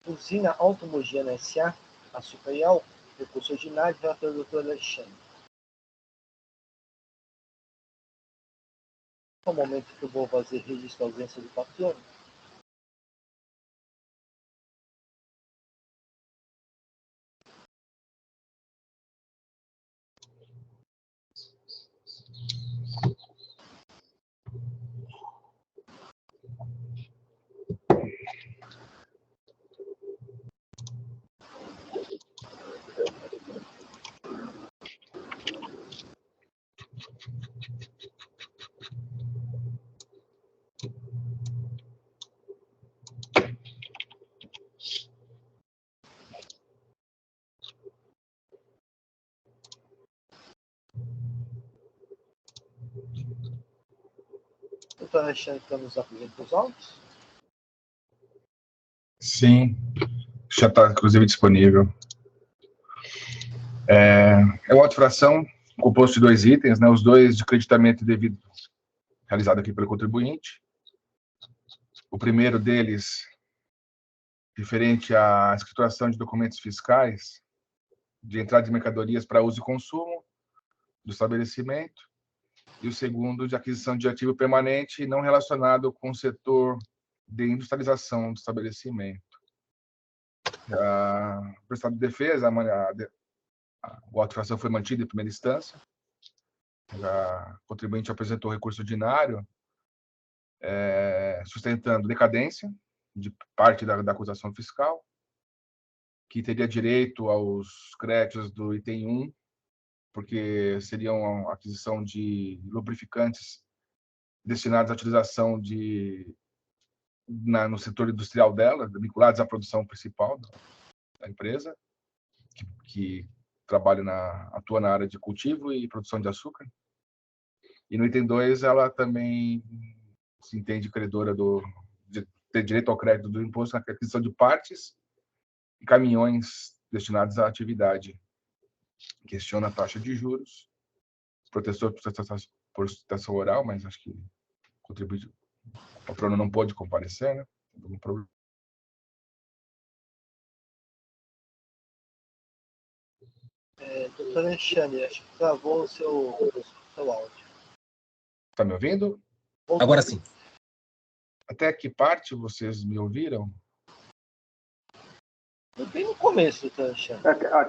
Usina Automogiana S.A., Açúcar e Álcool, recurso ordinário, relator do Dr. Alexandre. No momento que eu vou fazer registro da ausência do patrono, o Dr. Alexandre está nos apresentando os autos. Sim, já está, inclusive, disponível. É uma fração composto de 2 itens, né, os 2 de creditamento devido realizado aqui pelo contribuinte. O primeiro deles, referente à escrituração de documentos fiscais, de entrada de mercadorias para uso e consumo do estabelecimento. E o segundo, de aquisição de ativo permanente não relacionado com o setor de industrialização do estabelecimento. O prestado de defesa, a auto-infração foi mantida em primeira instância. O contribuinte apresentou recurso ordinário sustentando decadência de parte da acusação fiscal, que teria direito aos créditos do item 1 porque seriam a aquisição de lubrificantes destinados à utilização no setor industrial dela, vinculados à produção principal da empresa, que atua na área de cultivo e produção de açúcar. E no item 2, ela também se entende credora de ter direito ao crédito do imposto na aquisição de partes e caminhões destinados à atividade. Questiona a taxa de juros, protetor por sustentação oral, mas acho que contribui. O patrono não pôde comparecer, né? Algum problema. Doutor Alexandre, acho que travou o seu áudio. Está me ouvindo? Agora sim. Até que parte vocês me ouviram? Bem no começo, doutor Alexandre.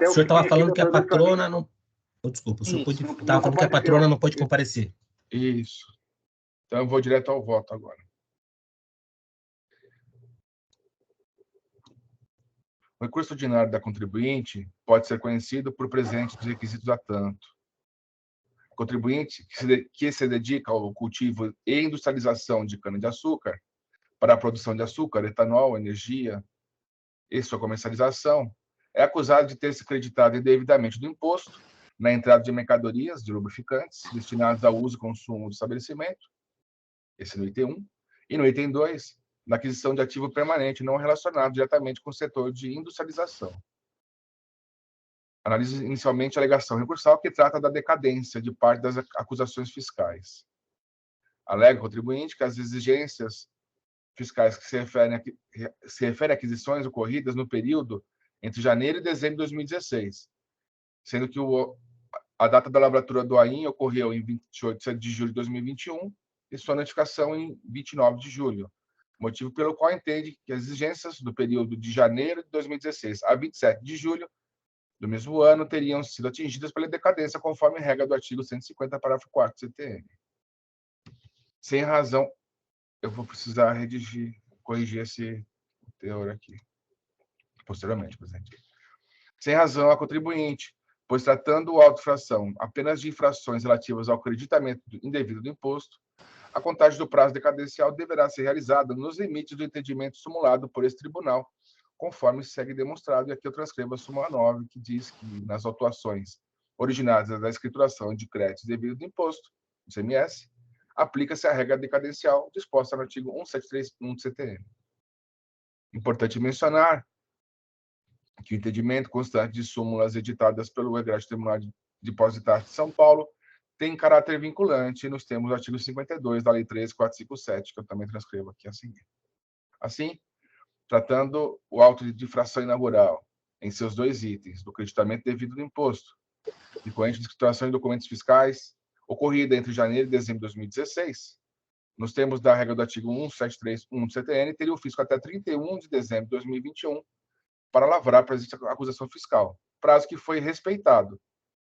O senhor estava falando que a patrona não... Desculpa, o senhor estava falando que a patrona não pode comparecer. Isso. Então, eu vou direto ao voto agora. O recurso ordinário da contribuinte pode ser conhecido por presente de requisitos a tanto. O contribuinte que se dedica ao cultivo e industrialização de cana-de-açúcar para a produção de açúcar, etanol, energia e sua comercialização, é acusado de ter se creditado indevidamente do imposto na entrada de mercadorias de lubrificantes destinados ao uso e consumo do estabelecimento, esse no item 1, e no item 2, na aquisição de ativo permanente não relacionado diretamente com o setor de industrialização. Analise inicialmente a alegação recursal, que trata da decadência de parte das acusações fiscais. Alega o contribuinte que as exigências fiscais que se referem a aquisições ocorridas no período entre janeiro e dezembro de 2016, sendo que a data da lavratura do AIN ocorreu em 28 de julho de 2021 e sua notificação em 29 de julho, motivo pelo qual entende que as exigências do período de janeiro de 2016 a 27 de julho do mesmo ano teriam sido atingidas pela decadência, conforme regra do artigo 150, parágrafo 4º do CTN. Sem razão, eu vou precisar corrigir esse teor aqui, posteriormente, presidente. Sem razão, a contribuinte, pois tratando o auto de infração apenas de infrações relativas ao creditamento indevido do imposto, a contagem do prazo decadencial deverá ser realizada nos limites do entendimento simulado por esse tribunal, conforme segue demonstrado, e aqui eu transcrevo a súmula 9, que diz que nas autuações originadas da escrituração de créditos devido do imposto, ICMS, aplica-se a regra decadencial disposta no artigo 1731 do CTN. Importante mencionar que o entendimento constante de súmulas editadas pelo Egresso Tribunal de Depósitos e Taxas de São Paulo tem caráter vinculante nos termos do artigo 52 da Lei 13.457, que eu também transcrevo aqui a seguir. Assim, tratando o auto de infração inaugural em seus dois itens, do creditamento devido do imposto, decorrente de escrituração de documentos fiscais, ocorrida entre janeiro e dezembro de 2016, nos termos da regra do artigo 1731 do CTN, teria o fisco até 31 de dezembro de 2021 para lavrar para a acusação fiscal, prazo que foi respeitado,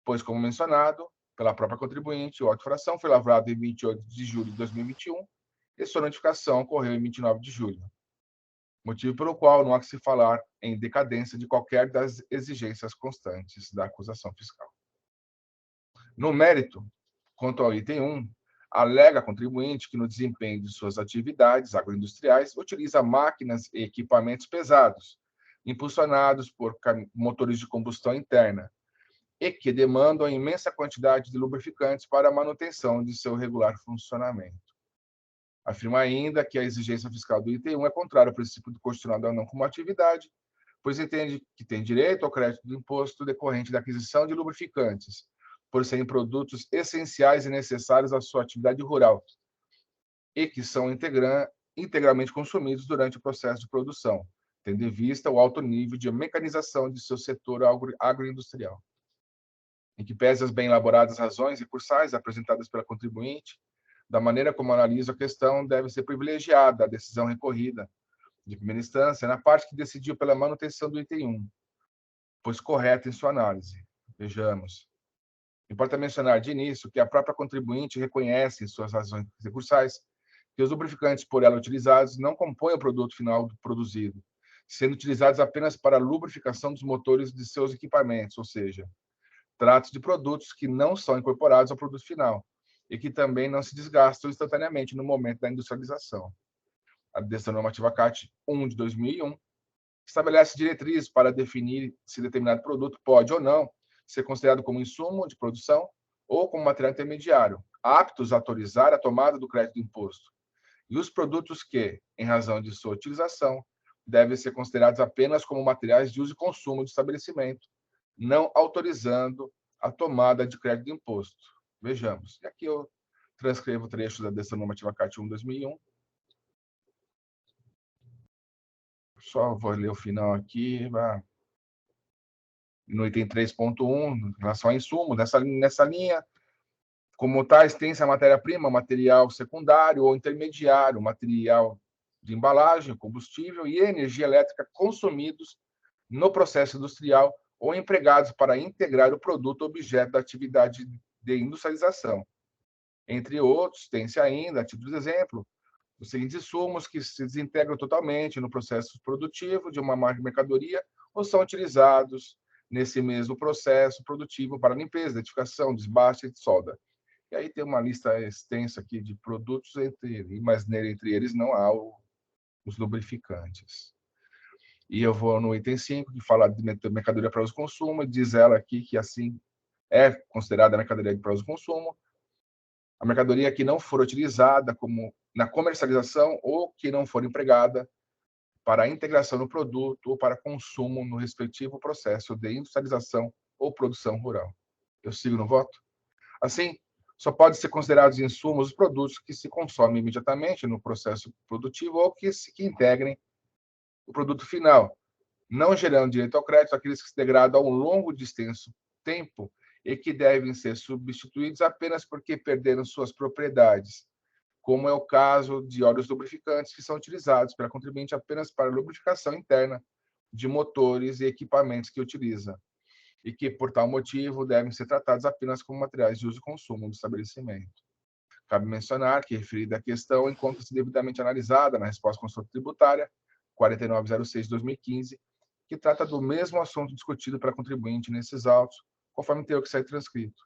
pois, como mencionado pela própria contribuinte, o auto de infração foi lavrado em 28 de julho de 2021 e sua notificação ocorreu em 29 de julho, motivo pelo qual não há que se falar em decadência de qualquer das exigências constantes da acusação fiscal. No mérito, quanto ao item 1, alega a contribuinte que no desempenho de suas atividades agroindustriais utiliza máquinas e equipamentos pesados, impulsionados por motores de combustão interna, e que demandam imensa quantidade de lubrificantes para a manutenção de seu regular funcionamento. Afirma ainda que a exigência fiscal do item 1 é contrária ao princípio do constitucional da não combatividade, pois entende que tem direito ao crédito do imposto decorrente da aquisição de lubrificantes, por serem produtos essenciais e necessários à sua atividade rural, e que são integralmente consumidos durante o processo de produção, tendo em vista o alto nível de mecanização de seu setor agroindustrial. Em que pese as bem elaboradas razões recursais apresentadas pela contribuinte, da maneira como analisa a questão, deve ser privilegiada a decisão recorrida de primeira instância na parte que decidiu pela manutenção do item 1, pois correta em sua análise. Vejamos. Importa mencionar de início que a própria contribuinte reconhece em suas razões recursais que os lubrificantes por ela utilizados não compõem o produto final produzido, sendo utilizados apenas para a lubrificação dos motores de seus equipamentos, ou seja, Trata-se de produtos que não são incorporados ao produto final e que também não se desgastam instantaneamente no momento da industrialização. A Decisão Normativa CAT 1 de 2001 estabelece diretrizes para definir se determinado produto pode ou não ser considerado como insumo de produção ou como material intermediário, aptos a autorizar a tomada do crédito do imposto, e os produtos que, em razão de sua utilização, devem ser considerados apenas como materiais de uso e consumo do estabelecimento, não autorizando a tomada de crédito de imposto. Vejamos. E aqui eu transcrevo trechos da Decisão Normativa CAT 1 de 2001. Só vou ler o final aqui. No item 3.1, em relação a insumo, nessa linha, como tais, tem-se a matéria-prima, material secundário ou intermediário, material de embalagem, combustível e energia elétrica consumidos no processo industrial ou empregados para integrar o produto objeto da atividade de industrialização. Entre outros, tem-se ainda, a título de exemplo, os seguintes insumos que se desintegram totalmente no processo produtivo de uma mercadoria ou são utilizados nesse mesmo processo produtivo para limpeza, identificação, desbaste e solda. E aí tem uma lista extensa aqui de produtos, mas entre eles não há os lubrificantes. E eu vou no item 5, que fala de mercadoria para uso e consumo, e diz ela aqui que assim é considerada mercadoria para uso e consumo a mercadoria que não for utilizada como na comercialização ou que não for empregada para a integração no produto ou para consumo no respectivo processo de industrialização ou produção rural. Eu sigo no voto? Assim, só pode ser considerados insumos os produtos que se consomem imediatamente no processo produtivo ou que integrem o produto final, não gerando direito ao crédito aqueles que se degradam ao longo de extenso tempo e que devem ser substituídos apenas porque perderam suas propriedades, como é o caso de óleos lubrificantes que são utilizados pela contribuinte apenas para lubrificação interna de motores e equipamentos que utiliza, e que, por tal motivo, devem ser tratados apenas como materiais de uso e consumo do estabelecimento. Cabe mencionar que, referida a questão, encontra-se devidamente analisada na resposta consulta tributária 4906 de 2015, que trata do mesmo assunto discutido pela contribuinte nesses autos, conforme o teor que sai transcrito.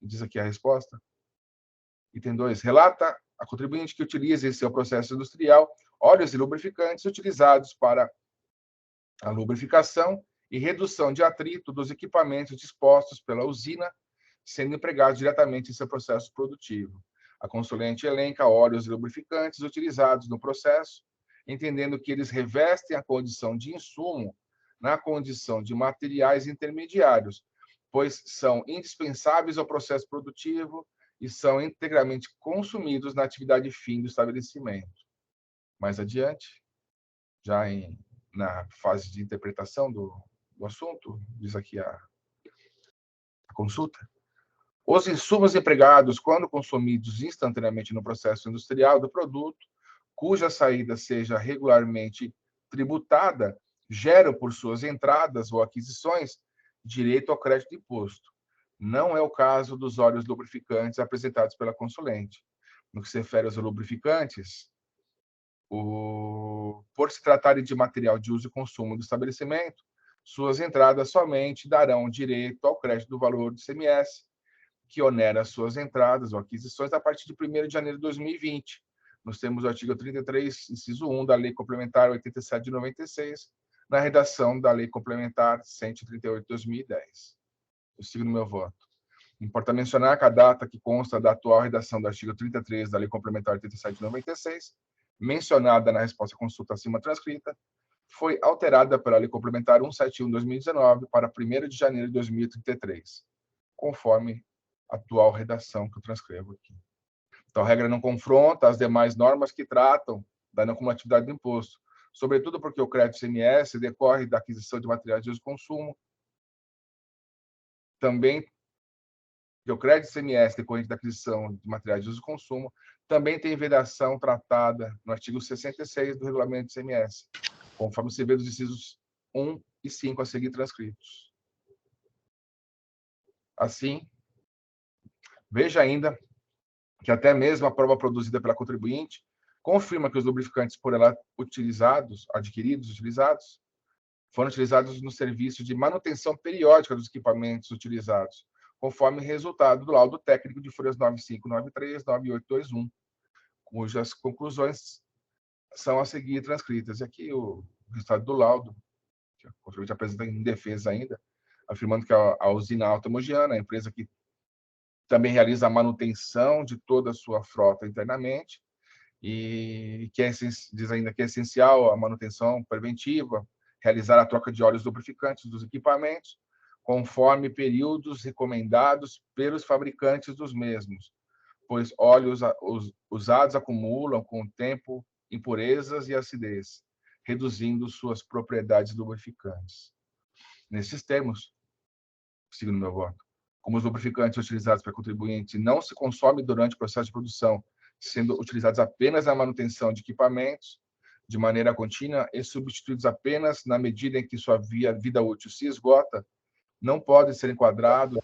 Diz aqui a resposta. Item 2. Relata a contribuinte que utiliza em seu processo industrial óleos e lubrificantes utilizados para a lubrificação e redução de atrito dos equipamentos dispostos pela usina, sendo empregados diretamente em seu processo produtivo. A consulente elenca óleos e lubrificantes utilizados no processo, entendendo que eles revestem a condição de insumo na condição de materiais intermediários, pois são indispensáveis ao processo produtivo e são integralmente consumidos na atividade fim do estabelecimento. Mais adiante, já na fase de interpretação do assunto, diz aqui a consulta, os insumos empregados quando consumidos instantaneamente no processo industrial do produto, cuja saída seja regularmente tributada, geram por suas entradas ou aquisições direito ao crédito de imposto. Não é o caso dos óleos lubrificantes apresentados pela consulente. No que se refere aos lubrificantes, por se tratarem de material de uso e consumo do estabelecimento, suas entradas somente darão direito ao crédito do valor do ICMS, que onera suas entradas ou aquisições a partir de 1º de janeiro de 2020. Nós temos o artigo 33, inciso 1 da Lei Complementar 87 de 96, na redação da Lei Complementar 138 de 2010. Eu sigo no meu voto. Importa mencionar que a data que consta da atual redação do artigo 33 da Lei Complementar 87 de 96, mencionada na resposta à consulta acima transcrita, foi alterada pela Lei Complementar 171 de 2019 para 1º de janeiro de 2033, conforme a atual redação que eu transcrevo aqui. Então, a regra não confronta as demais normas que tratam da não cumulatividade do imposto, sobretudo porque o crédito ICMS decorre da aquisição de materiais de uso e consumo. Também, o crédito ICMS decorrente da aquisição de materiais de uso e consumo também tem vedação tratada no artigo 66 do Regulamento do ICMS, conforme se vê dos incisos 1 e 5 a seguir transcritos. Assim, veja ainda que até mesmo a prova produzida pela contribuinte confirma que os lubrificantes por ela utilizados, foram utilizados no serviço de manutenção periódica dos equipamentos utilizados, conforme resultado do laudo técnico de folhas 9593, 9821, cujas conclusões são a seguir transcritas. E aqui o resultado do laudo, que a contribuinte apresenta em defesa ainda, afirmando que a usina Alta Mogiana, a empresa que também realiza a manutenção de toda a sua frota internamente, e que diz ainda que é essencial a manutenção preventiva, realizar a troca de óleos lubrificantes dos equipamentos, conforme períodos recomendados pelos fabricantes dos mesmos, pois óleos usados acumulam com o tempo impurezas e acidez, reduzindo suas propriedades lubrificantes. Nesses termos, segundo meu voto, como os lubrificantes utilizados para contribuinte não se consomem durante o processo de produção, sendo utilizados apenas na manutenção de equipamentos, de maneira contínua e substituídos apenas na medida em que sua vida útil se esgota, não podem ser enquadrados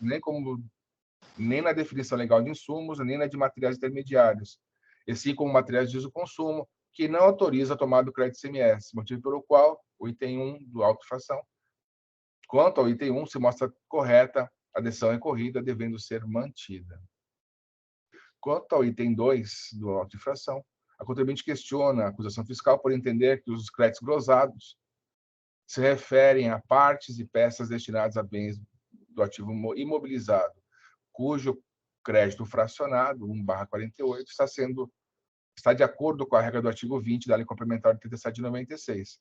nem na definição legal de insumos, nem na de materiais intermediários, e sim como materiais de uso e consumo, que não autoriza a tomada do crédito ICMS, motivo pelo qual o item 1 do auto-infração. Quanto ao item 1, se mostra correta a decisão recorrida, devendo ser mantida. Quanto ao item 2 do auto-infração, a contribuinte questiona a acusação fiscal por entender que os créditos glosados se referem a partes e peças destinadas a bens do ativo imobilizado, cujo crédito fracionado, 1/48, está de acordo com a regra do artigo 20 da Lei Complementar 87 de 96,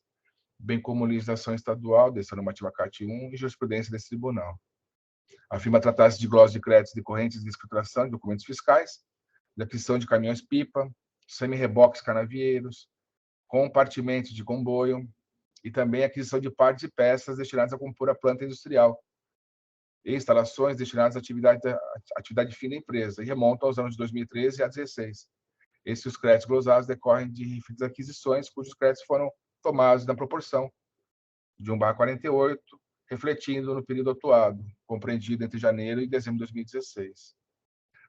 bem como legislação estadual dessa normativa CAT 1 e jurisprudência desse tribunal. Afirma tratar-se de glosas de créditos decorrentes de escrituração de documentos fiscais, de aquisição de caminhões-pipa, semi-reboques canavieiros, compartimentos de comboio e também aquisição de partes e peças destinadas a compor a planta industrial e instalações destinadas à atividade fim da empresa, e remontam aos anos de 2013 a 2016. Esses créditos glosados decorrem de referidas aquisições, cujos créditos foram tomados na proporção de 1/48, refletindo no período atuado, compreendido entre janeiro e dezembro de 2016.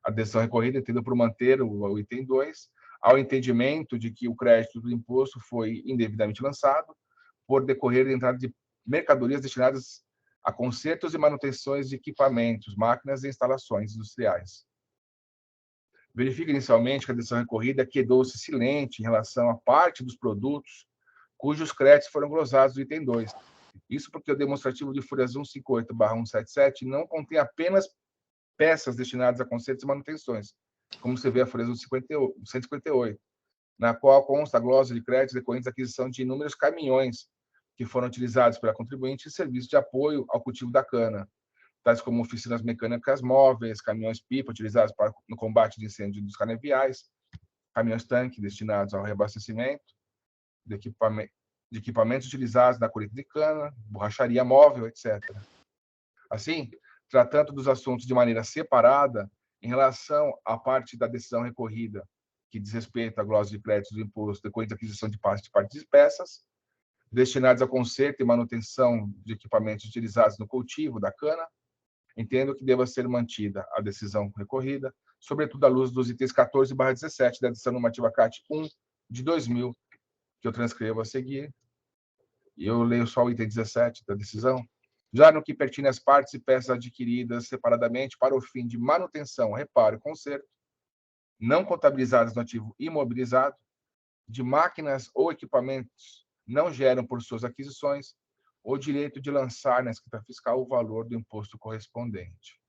A decisão recorrida é tida por manter o item 2, ao entendimento de que o crédito do imposto foi indevidamente lançado, por decorrer de entrada de mercadorias destinadas a consertos e manutenções de equipamentos, máquinas e instalações industriais. Verifica inicialmente que a decisão recorrida quedou-se silente em relação à parte dos produtos cujos créditos foram glosados no item 2. Isso porque o demonstrativo de folhas 158/177 não contém apenas peças destinadas a consertos e manutenções, como se vê a folha 158, na qual consta a glosa de créditos decorrentes da aquisição de inúmeros caminhões que foram utilizados pela contribuinte em serviço de apoio ao cultivo da cana, tais como oficinas mecânicas móveis, caminhões-pipa utilizados no combate de incêndio dos canaviais, caminhões-tanque destinados ao reabastecimento de equipamentos utilizados na colheita de cana, borracharia móvel, etc. Assim, tratando dos assuntos de maneira separada, em relação à parte da decisão recorrida, que diz respeito à glosa de créditos do imposto decorrente da aquisição de partes e peças, destinados a conserto e manutenção de equipamentos utilizados no cultivo da cana, entendo que deva ser mantida a decisão recorrida, sobretudo à luz dos itens 14/17 da decisão normativa CAT 1 de 2000, que eu transcrevo a seguir, e eu leio só o item 17 da decisão. Já no que pertine às partes e peças adquiridas separadamente para o fim de manutenção, reparo e conserto, não contabilizadas no ativo imobilizado, de máquinas ou equipamentos não geram por suas aquisições o direito de lançar na escrita fiscal o valor do imposto correspondente.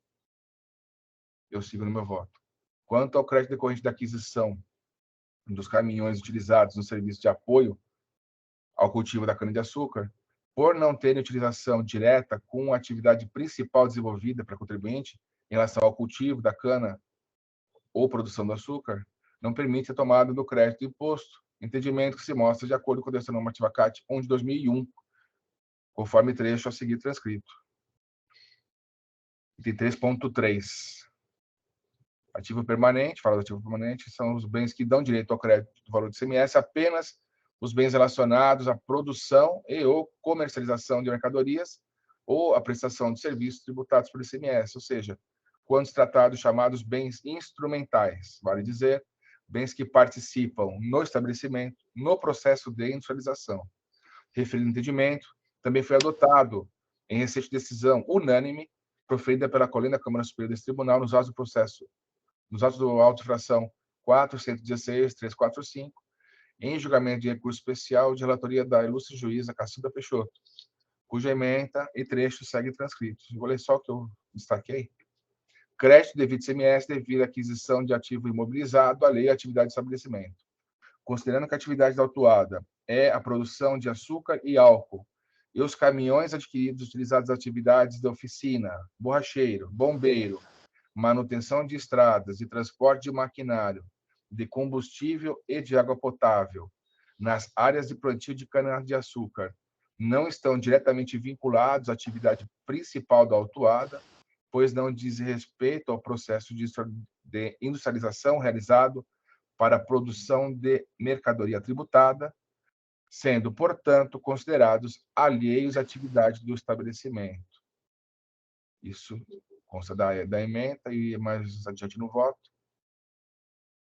Eu sigo no meu voto. Quanto ao crédito decorrente da aquisição dos caminhões utilizados no serviço de apoio ao cultivo da cana-de-açúcar, por não terem utilização direta com a atividade principal desenvolvida para contribuinte em relação ao cultivo da cana ou produção do açúcar, não permite a tomada do crédito do imposto, entendimento que se mostra de acordo com a decisão normativa CAT 1 de 2001, conforme trecho a seguir transcrito. Item 3.3. Ativo permanente, fala do ativo permanente, são os bens que dão direito ao crédito do valor do ICMS, apenas os bens relacionados à produção e ou comercialização de mercadorias ou a prestação de serviços tributados pelo ICMS, ou seja, quando se tratar dos chamados bens instrumentais, vale dizer, bens que participam no estabelecimento, no processo de industrialização. Referido entendimento, também foi adotado em recente decisão unânime proferida pela colina Câmara Superior desse Tribunal nos autos do processo, nos autos do auto infração 4.116.345, em julgamento de recurso especial de relatoria da ilustre juíza Cacilda Peixoto, cuja ementa e trecho segue transcritos. Vou ler só o que eu destaquei. Crédito devido ICMS devido à aquisição de ativo imobilizado, a lei e a atividade de estabelecimento. Considerando que a atividade da autuada é a produção de açúcar e álcool, e os caminhões adquiridos utilizados nas atividades de oficina, borracheiro, bombeiro, manutenção de estradas e transporte de maquinário, de combustível e de água potável, nas áreas de plantio de cana-de-açúcar, não estão diretamente vinculados à atividade principal da autuada, pois não diz respeito ao processo de industrialização realizado para a produção de mercadoria tributada, sendo, portanto, considerados alheios à atividade do estabelecimento. Isso consta da ementa e mais adiante no voto.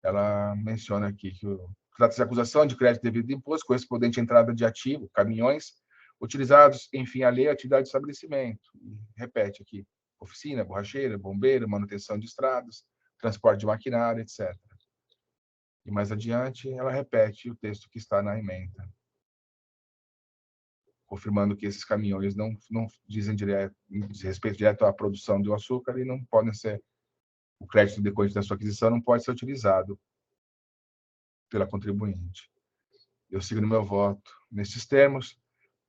Ela menciona aqui que trata-se de acusação de crédito devido de imposto correspondente à entrada de ativo, caminhões, utilizados, enfim, alheio à atividade de estabelecimento. E repete aqui, oficina, borracheira, bombeiro, manutenção de estradas, transporte de maquinário, etc. E mais adiante, ela repete o texto que está na ementa, confirmando que esses caminhões não dizem respeito direto à produção do açúcar e não podem ser, o crédito decorrente da sua aquisição não pode ser utilizado pela contribuinte. Eu sigo no meu voto nesses termos,